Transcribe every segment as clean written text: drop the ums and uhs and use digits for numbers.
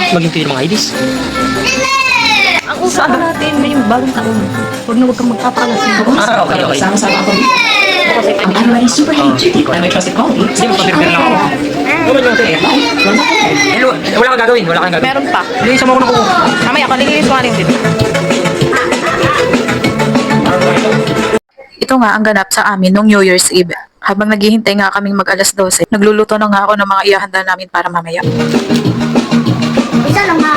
Maging kayo ng mga IDs. Ang usapan natin ngayong bagong taon. Huwag kang magpapakalasing. Okay. Sama-sama ako. Ang Anway Super Heat na may trusted quality. Sige, magpapirpir lang ako. Wala kang gagawin. Meron pa. Lilisan mo ako ng kuko. Mamaya ka, lililis mo rin din. Ito nga ang ganap sa amin nung New Year's Eve. Habang naghihintay nga kaming mag alas 12, nagluluto na nga ako ng mga ihahanda namin para mamaya. Isa lang ha.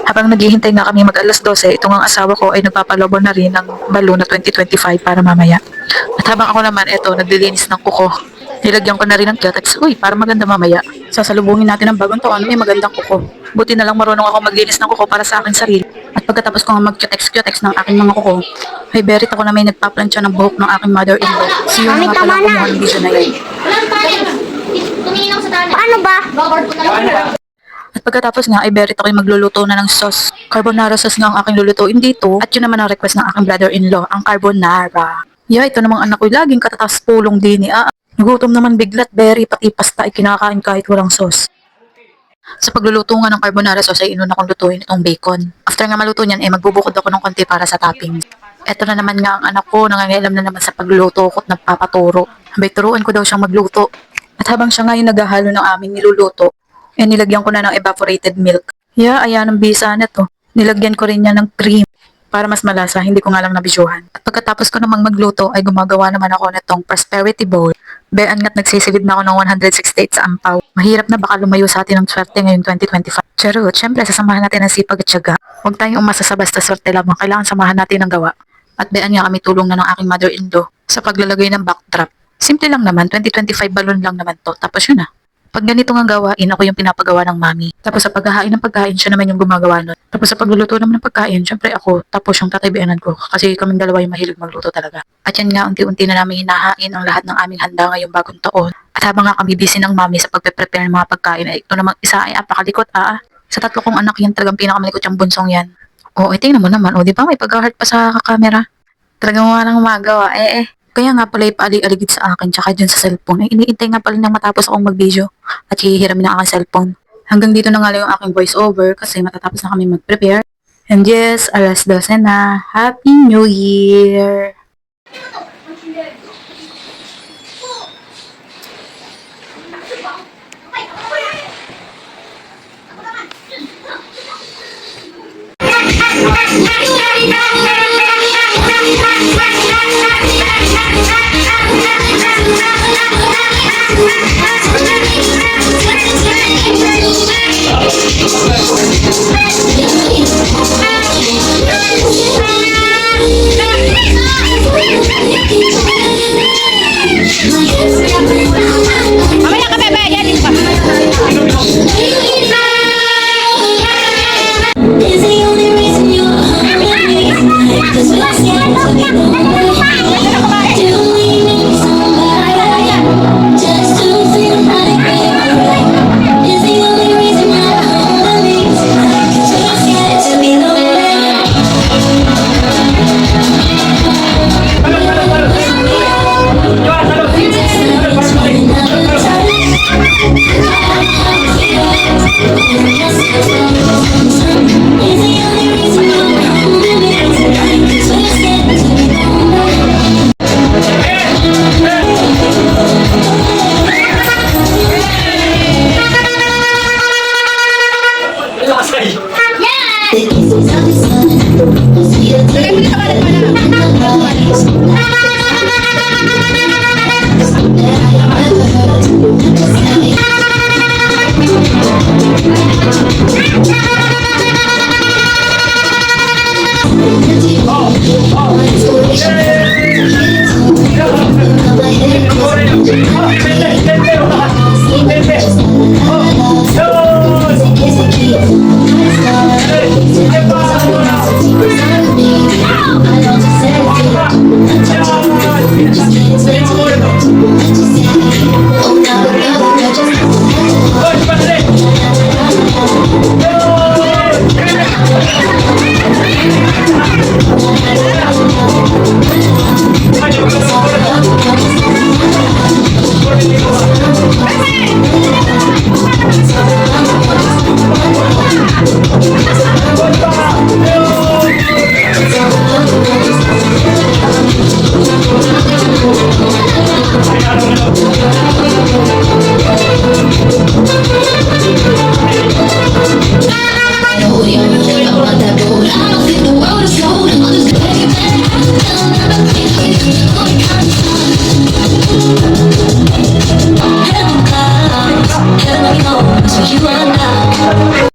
Habang naghihintay nga kami mag alas 12, itong ang asawa ko ay nagpapalobo na rin ng balon na 2025 para mamaya. At habang ako naman, eto, naglilinis ng kuko. Nilagyan ko na rin ng cutex. Uy, para maganda mamaya. Sasalubungin natin ang bagong taon, may magandang kuko. Buti na lang marunong ako maglinis ng kuko para sa akin sarili. At pagkatapos ko nga mag-cutex ng aking mga kuko, ay berit ako na may nagpaplansya ng buhok ng aking mother-in-law. Si yun nga pala kumuha ng video na yun. Tumingin ako sa daan. Paano ba? Babard ko na lang. At pagkatapos nga ay berit ako magluluto na ng sauce. Carbonara sauce nga ang aking lulutuin dito. At yun naman ang request ng aking brother-in-law, ang carbonara. Ito namang anak ko, laging katatas pulong din eh. Nagutom naman biglat, berry, pati pasta ay kinakain kahit walang sauce. Sa pagluluto nga ng carbonara sauce ay inuna kong lutuin itong bacon. After nga maluto niyan, magbubukod ako ng konti para sa topping. Eto na naman nga ang anak ko, nangangailam na naman sa pagluluto ko at nagpapaturo. Habay turuan ko daw siyang magluto. At habang siya ngayon naghahalo ng aming niluluto, nilagyan ko na ng evaporated milk. Ayan ang bisa na to. Nilagyan ko rin niya ng cream para mas malasa, hindi ko nga lang nabisyuhan. At pagkatapos ko namang magluto, ay gumagawa naman ako nitong prosperity bowl. Bean nga't nagsisilid na ako ng 168 sa ampaw. Mahirap na baka lumayo sa atin ng swerte ngayong 2025. Charot, syempre sasamahan natin ang sipag at tiyaga. Huwag tayong umasa sa basta swerte lamang, kailangan samahan natin ang gawa. At bean nga kami tulong na ng aking mother-in-law sa paglalagay ng backdrop. Simple lang naman, 2025 balon lang naman to, tapos yun na. Pag ganito nga gawain, ako yung pinapagawa ng mami. Tapos sa paghahain ng pagkain, siya naman yung gumagawa nun. Tapos sa pagluluto naman ng pagkain, syempre ako, tapos yung tataybianan ko. Kasi kaming dalawa yung mahilig magluto talaga. At yan nga, unti-unti na namin hinahain ang lahat ng aming handa ngayong bagong taon. At habang nga kami busy ng mami sa pagpe-prepare ng mga pagkain, ay ito namang isa ay apakalikot, Sa tatlo kong anak yan, talagang pinakamalikot yung bunsong yan. Tingnan mo naman, di ba may pag-heart pa sa camera? Talagang wala nang magawa, Kaya nga pala ipaalig-aligid sa akin tsaka dyan sa cellphone. Iniintay nga pala nang matapos akong mag-video at hihiramin ang aking cellphone. Hanggang dito na nga lang yung aking voice over kasi matatapos na kami mag-prepare. And yes, alas 12 na. Happy New Year! Thank you.